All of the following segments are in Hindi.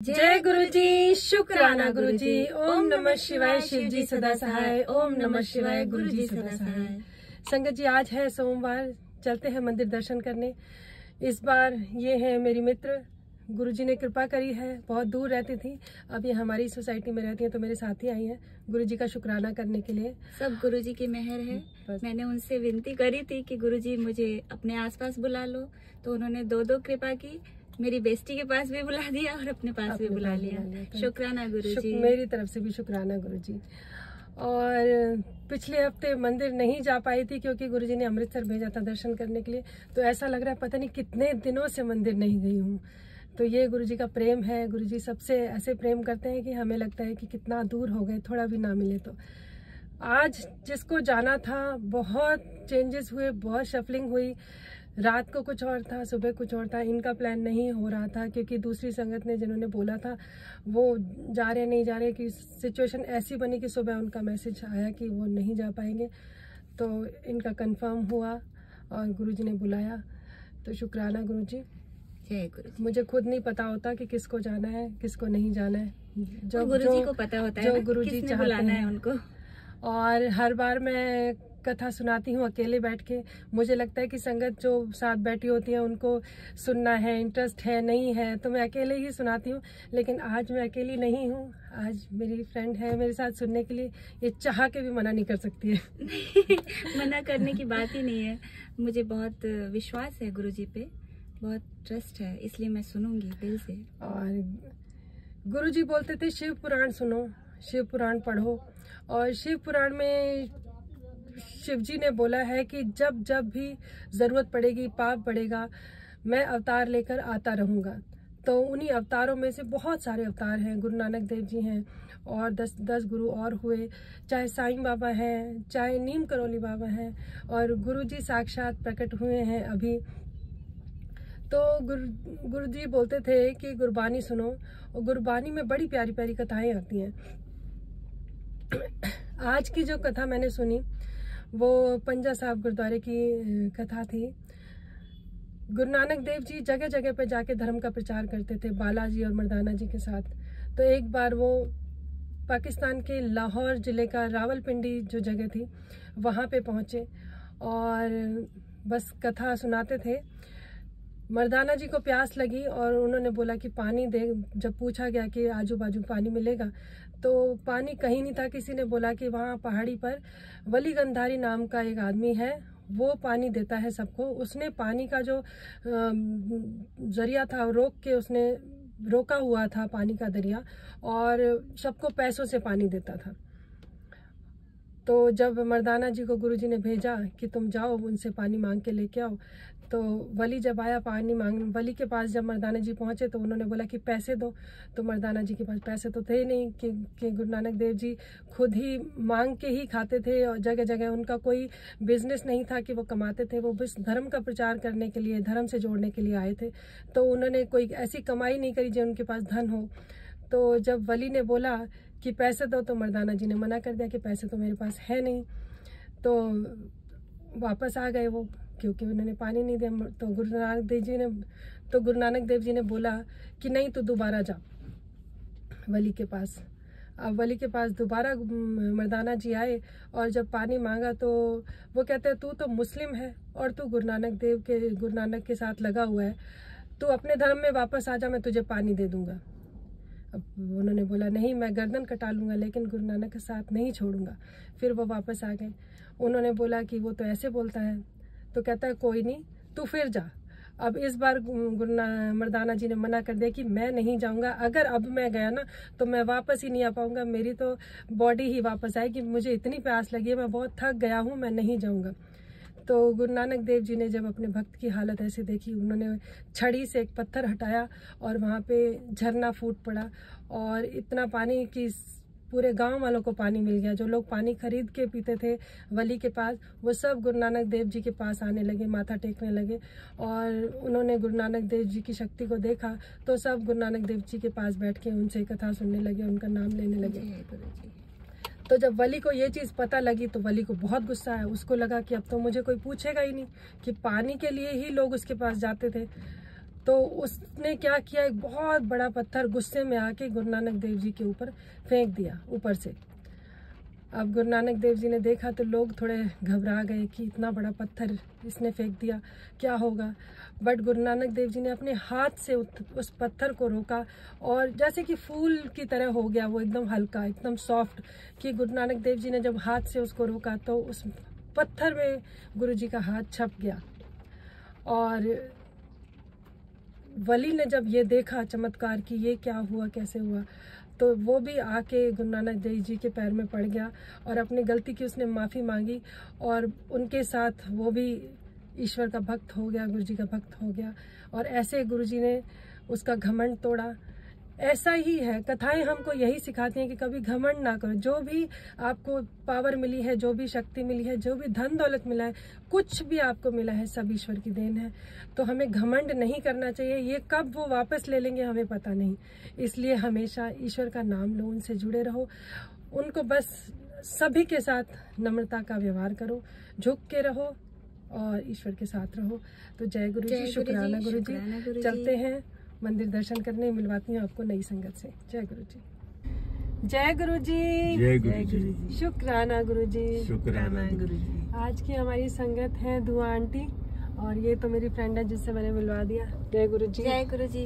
जय गुरुजी, शुक्राना गुरुजी। ओम नमः शिवाय, शिव जी सदा सहाय। ओम नमः शिवाय, गुरुजी सदा सहाय। संगत जी, आज है सोमवार, चलते हैं मंदिर दर्शन करने। इस बार ये है मेरी मित्र, गुरुजी ने कृपा करी है। बहुत दूर रहती थी, अब ये हमारी सोसाइटी में रहती है, तो मेरे साथ ही आई हैं गुरुजी का शुक्राना करने के लिए। सब गुरुजी की मेहर है। मैंने उनसे विनती करी थी कि गुरुजी मुझे अपने आसपास बुला लो, तो उन्होंने दो कृपा की। मेरी बेस्टी के पास भी बुला दिया और अपने पास भी बुला लिया। शुक्राना गुरुजी। मेरी तरफ से भी शुक्राना गुरुजी। और पिछले हफ्ते मंदिर नहीं जा पाई थी क्योंकि गुरुजी ने अमृतसर भेजा था दर्शन करने के लिए, तो ऐसा लग रहा है पता नहीं कितने दिनों से मंदिर नहीं गई हूँ। तो ये गुरुजी का प्रेम है। गुरुजी सबसे ऐसे प्रेम करते हैं कि हमें लगता है कि कितना दूर हो गए, थोड़ा भी ना मिले। तो आज जिसको जाना था, बहुत चेंजेस हुए, बहुत शफलिंग हुई। रात को कुछ और था, सुबह कुछ और था। इनका प्लान नहीं हो रहा था क्योंकि दूसरी संगत ने जिन्होंने बोला था वो जा रहे नहीं जा रहे, कि सिचुएशन ऐसी बनी कि सुबह उनका मैसेज आया कि वो नहीं जा पाएंगे। तो इनका कंफर्म हुआ और गुरुजी ने बुलाया। तो शुक्राना गुरुजी। जय गुरुजी। मुझे खुद नहीं पता होता कि किसको जाना है, किसको नहीं जाना है। जो गुरुजी को पता होता है, जो गुरुजी चाहते हैं उनको। और हर बार मैं कथा सुनाती हूँ अकेले बैठ के। मुझे लगता है कि संगत जो साथ बैठी होती है उनको सुनना है, इंटरेस्ट है, नहीं है, तो मैं अकेले ही सुनाती हूँ। लेकिन आज मैं अकेली नहीं हूँ, आज मेरी फ्रेंड है मेरे साथ सुनने के लिए। ये चाह के भी मना नहीं कर सकती है। मना करने की बात ही नहीं है। मुझे बहुत विश्वास है गुरुजी पे, बहुत ट्रस्ट है, इसलिए मैं सुनूंगी दिल से। और गुरुजी बोलते थे शिव पुराण सुनो, शिव पुराण पढ़ो। और शिव पुराण में शिव जी ने बोला है कि जब जब भी जरूरत पड़ेगी, पाप बढ़ेगा, मैं अवतार लेकर आता रहूंगा। तो उन्हीं अवतारों में से बहुत सारे अवतार हैं। गुरु नानक देव जी हैं और 10 गुरु और हुए, चाहे साईं बाबा हैं, चाहे नीम करोली बाबा हैं, और गुरु जी साक्षात प्रकट हुए हैं अभी। तो गुरु जी बोलते थे कि गुरबानी सुनो, और गुरबानी में बड़ी प्यारी प्यारी कथाएं आती हैं। आज की जो कथा मैंने सुनी वो पंजा साहब गुरुद्वारे की कथा थी। गुरु नानक देव जी जगह जगह पे जाके धर्म का प्रचार करते थे, बालाजी और मर्दाना जी के साथ। तो एक बार वो पाकिस्तान के लाहौर जिले का रावलपिंडी जो जगह थी वहाँ पे पहुँचे और बस कथा सुनाते थे। मर्दाना जी को प्यास लगी और उन्होंने बोला कि पानी दे। जब पूछा गया कि आजू बाजू पानी मिलेगा, तो पानी कहीं नहीं था। किसी ने बोला कि वहाँ पहाड़ी पर वली गंधारी नाम का एक आदमी है, वो पानी देता है सबको। उसने पानी का जो जरिया था रोक के, उसने रोका हुआ था पानी का दरिया, और सबको पैसों से पानी देता था। तो जब मर्दाना जी को गुरुजी ने भेजा कि तुम जाओ उनसे पानी मांग के लेके आओ, तो वली जब आया पानी मांग, वली के पास जब मर्दाना जी पहुंचे तो उन्होंने बोला कि पैसे दो। तो मर्दाना जी के पास पैसे तो थे नहीं, कि गुरु नानक देव जी खुद ही मांग के ही खाते थे, और जगह जगह उनका कोई बिजनेस नहीं था कि वो कमाते थे। वो बस धर्म का प्रचार करने के लिए, धर्म से जोड़ने के लिए आए थे। तो उन्होंने कोई ऐसी कमाई नहीं करी जो उनके पास धन हो। तो जब वली ने बोला कि पैसे दो, तो मर्दाना जी ने मना कर दिया कि पैसे तो मेरे पास है नहीं। तो वापस आ गए वो, क्योंकि उन्होंने पानी नहीं दिया। तो गुरु नानक देव जी ने बोला कि नहीं, तो दोबारा जा वली के पास। अब वली के पास दोबारा मर्दाना जी आए और जब पानी मांगा तो वो कहते हैं तू तो मुस्लिम है और तू गुरु नानक के साथ लगा हुआ है, तू अपने धर्म में वापस आ जा, मैं तुझे पानी दे दूंगा। अब उन्होंने बोला नहीं, मैं गर्दन कटा लूंगा लेकिन गुरु नानक के साथ नहीं छोड़ूंगा। फिर वो वापस आ गए। उन्होंने बोला कि वो तो ऐसे बोलता है। तो कहता है कोई नहीं, तू फिर जा। अब इस बार मर्दाना जी ने मना कर दिया कि मैं नहीं जाऊंगा। अगर अब मैं गया ना तो मैं वापस ही नहीं आ पाऊंगा, मेरी तो बॉडी ही वापस आएगी। मुझे इतनी प्यास लगी है, मैं बहुत थक गया हूँ, मैं नहीं जाऊंगा। तो गुरु नानक देव जी ने जब अपने भक्त की हालत ऐसी देखी, उन्होंने छड़ी से एक पत्थर हटाया और वहाँ पे झरना फूट पड़ा, और इतना पानी कि पूरे गांव वालों को पानी मिल गया। जो लोग पानी खरीद के पीते थे वली के पास, वो सब गुरु नानक देव जी के पास आने लगे, माथा टेकने लगे। और उन्होंने गुरु नानक देव जी की शक्ति को देखा तो सब गुरु नानक देव जी के पास बैठ के उनसे कथा सुनने लगे, उनका नाम लेने लगे। तो जब वली को ये चीज़ पता लगी तो वली को बहुत गुस्सा आया। उसको लगा कि अब तो मुझे कोई पूछेगा ही नहीं, कि पानी के लिए ही लोग उसके पास जाते थे। तो उसने क्या किया, एक बहुत बड़ा पत्थर गुस्से में आके गुरु नानक देव जी के ऊपर फेंक दिया ऊपर से। अब गुरु नानक देव जी ने देखा तो लोग थोड़े घबरा गए कि इतना बड़ा पत्थर इसने फेंक दिया, क्या होगा। बट गुरु नानक देव जी ने अपने हाथ से उस पत्थर को रोका और जैसे कि फूल की तरह हो गया वो, एकदम हल्का, एकदम सॉफ्ट, कि गुरु नानक देव जी ने जब हाथ से उसको रोका तो उस पत्थर में गुरु जी का हाथ छप गया। और वली ने जब ये देखा चमत्कार कि ये क्या हुआ, कैसे हुआ, तो वो भी आके गुरु नानक देव जी के पैर में पड़ गया और अपनी गलती की उसने माफ़ी मांगी और उनके साथ वो भी ईश्वर का भक्त हो गया, गुरु जी का भक्त हो गया। और ऐसे गुरु जी ने उसका घमंड तोड़ा। ऐसा ही है, कथाएं हमको यही सिखाती हैं कि कभी घमंड ना करो। जो भी आपको पावर मिली है, जो भी शक्ति मिली है, जो भी धन दौलत मिला है, कुछ भी आपको मिला है, सब ईश्वर की देन है। तो हमें घमंड नहीं करना चाहिए। ये कब वो वापस ले लेंगे हमें पता नहीं, इसलिए हमेशा ईश्वर का नाम लो, उनसे जुड़े रहो, उनको बस सभी के साथ नम्रता का व्यवहार करो, झुक के रहो और ईश्वर के साथ रहो। तो जय गुरु जी, शुक्राना गुरु जी। चलते हैं मंदिर दर्शन करने, मिलवाती हूँ आपको नई संगत से। जय गुरु जी, जय गुरु जी, जय गुरु जी, शुक्राना गुरु जी, शुक्राना गुरु जी। आज की हमारी संगत है दुआ आंटी और ये तो मेरी फ्रेंड है जिससे मैंने मिलवा दिया। जय गुरु जी, जय गुरु जी,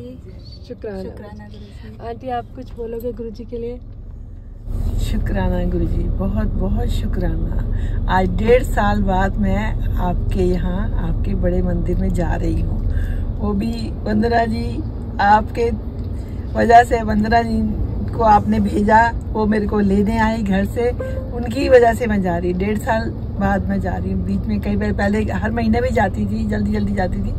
शुक्राना शुक्राना गुरु जी। आंटी आप कुछ बोलोगे गुरु जी के लिए? शुक्राना गुरु जी, बहुत बहुत शुक्राना। आज 1.5 साल बाद मैं आपके यहाँ, आपके बड़े मंदिर में जा रही हूँ, वो भी वंदना जी आपके वजह से। वंदना जी को आपने भेजा, वो मेरे को लेने आई घर से, उनकी वजह से मैं जा रही। 1.5 साल बाद मैं जा रही हूँ। बीच में कई बार पहले हर महीने भी जाती थी, जल्दी जल्दी जाती थी,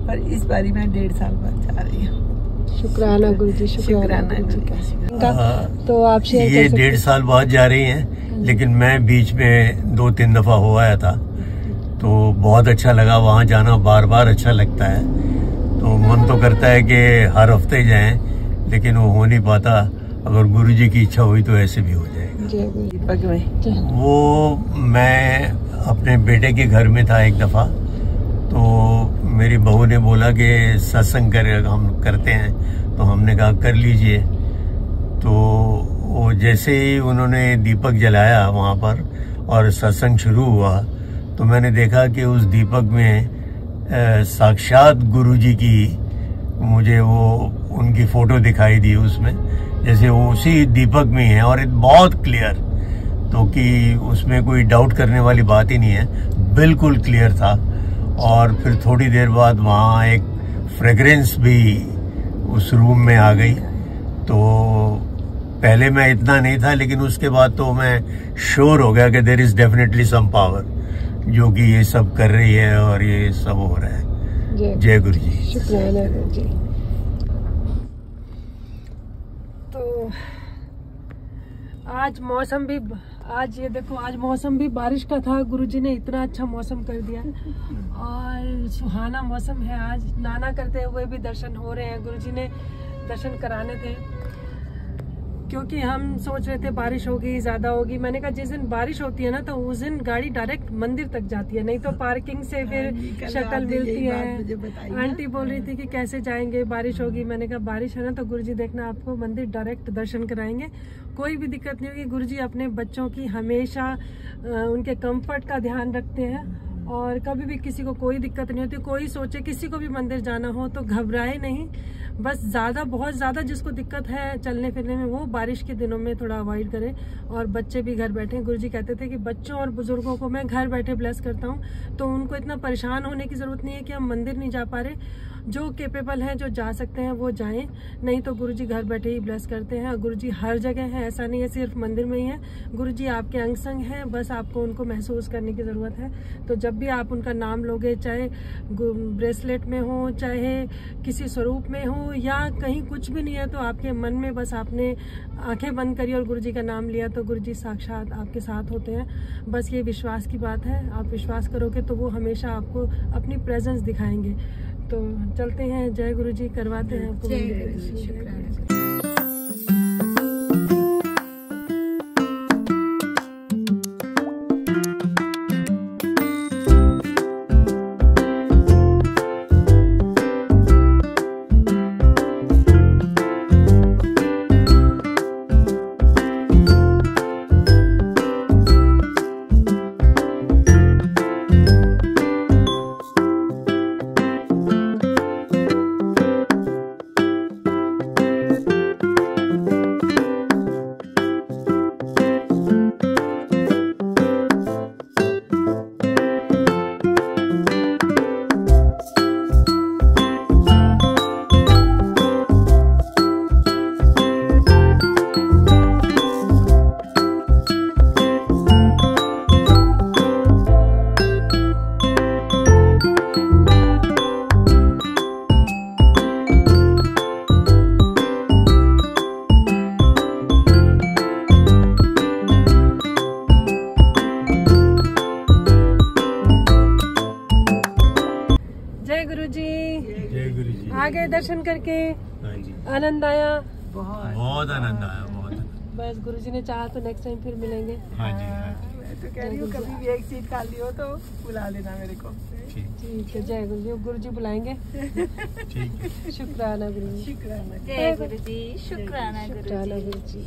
पर इस बारी मैं 1.5 साल बाद जा रही हूँ। शुक्राना गुरु जी, शुक्राना गुरु जी। तो आप शेयर ये 1.5 साल बाद जा रही हैं, लेकिन मैं बीच में 2-3 दफा हो आया था, तो बहुत अच्छा लगा। वहाँ जाना बार बार अच्छा लगता है, तो मन तो करता है कि हर हफ्ते जाएं, लेकिन वो हो नहीं पाता। अगर गुरुजी की इच्छा हुई तो ऐसे भी हो जाएगा। वो मैं अपने बेटे के घर में था एक दफा, तो मेरी बहू ने बोला कि सत्संग हम करते हैं, तो हमने कहा कर लीजिए। तो वो जैसे ही उन्होंने दीपक जलाया वहाँ पर और सत्संग शुरू हुआ, तो मैंने देखा कि उस दीपक में साक्षात गुरुजी की मुझे वो उनकी फोटो दिखाई दी उसमें, जैसे वो उसी दीपक में है और बहुत क्लियर, तो कि उसमें कोई डाउट करने वाली बात ही नहीं है, बिल्कुल क्लियर था। और फिर थोड़ी देर बाद वहाँ एक फ्रेग्रेंस भी उस रूम में आ गई। तो पहले मैं इतना नहीं था, लेकिन उसके बाद तो मैं श्योर हो गया कि there is definitely some power जो कि ये सब कर रही है और ये सब हो रहा है। जय गुरु जी, शुक्राना गुरु जी। तो आज मौसम भी, आज ये देखो, आज मौसम भी बारिश का था। गुरुजी ने इतना अच्छा मौसम कर दिया और सुहाना मौसम है। आज नाना करते हुए भी दर्शन हो रहे हैं, गुरुजी ने दर्शन कराने थे, क्योंकि हम सोच रहे थे बारिश होगी, ज्यादा होगी। मैंने कहा जिस दिन बारिश होती है ना, तो उस दिन गाड़ी डायरेक्ट मंदिर तक जाती है, नहीं तो पार्किंग से फिर शक्ल मिलती है। आंटी बोल रही थी कि कैसे जाएंगे, बारिश होगी। मैंने कहा बारिश है ना तो गुरुजी देखना आपको मंदिर डायरेक्ट दर्शन कराएंगे, कोई भी दिक्कत नहीं होगी। गुरुजी अपने बच्चों की हमेशा उनके कंफर्ट का ध्यान रखते हैं और कभी भी किसी को कोई दिक्कत नहीं होती। कोई सोचे किसी को भी मंदिर जाना हो तो घबराए नहीं, बस बहुत ज़्यादा जिसको दिक्कत है चलने फिरने में, वो बारिश के दिनों में थोड़ा अवॉइड करें। और बच्चे भी घर बैठे, गुरुजी कहते थे कि बच्चों और बुजुर्गों को मैं घर बैठे ब्लेस करता हूँ, तो उनको इतना परेशान होने की ज़रूरत नहीं है कि हम मंदिर नहीं जा पा रहे। जो केपेबल हैं, जो जा सकते हैं वो जाएं, नहीं तो गुरुजी घर बैठे ही ब्लेस करते हैं। गुरुजी हर जगह है, ऐसा नहीं है सिर्फ मंदिर में ही है। गुरुजी आपके अंग संग हैं, बस आपको उनको महसूस करने की ज़रूरत है। तो जब भी आप उनका नाम लोगे, चाहे ब्रेसलेट में हो, चाहे किसी स्वरूप में हो, या कहीं कुछ भी नहीं है, तो आपके मन में बस आपने आंखें बंद करी और गुरुजी का नाम लिया, तो गुरुजी साक्षात आपके साथ होते हैं। बस ये विश्वास की बात है, आप विश्वास करोगे तो वो हमेशा आपको अपनी प्रेजेंस दिखाएंगे। तो चलते हैं, जय गुरुजी, करवाते हैं आपको मंदिर। आगे दर्शन करके हाँ जी, आनंद आया। बहुत आनंद आया, बहुत आनंद। बस गुरुजी ने चाहा तो नेक्स्ट टाइम फिर मिलेंगे। हाँ जी, हाँ जी, मैं तो कह रही हूँ कभी भी एक सीट खाली हो तो बुला लेना मेरे को। ठीक ठीक है, जय गुरुजी। गुरुजी बुलाएंगे। ठीक है। शुक्राना गुरुजी। शुक्राना। जय गुरु जी, शुक्राना गुरु शुक्राना जी। गुरुजी।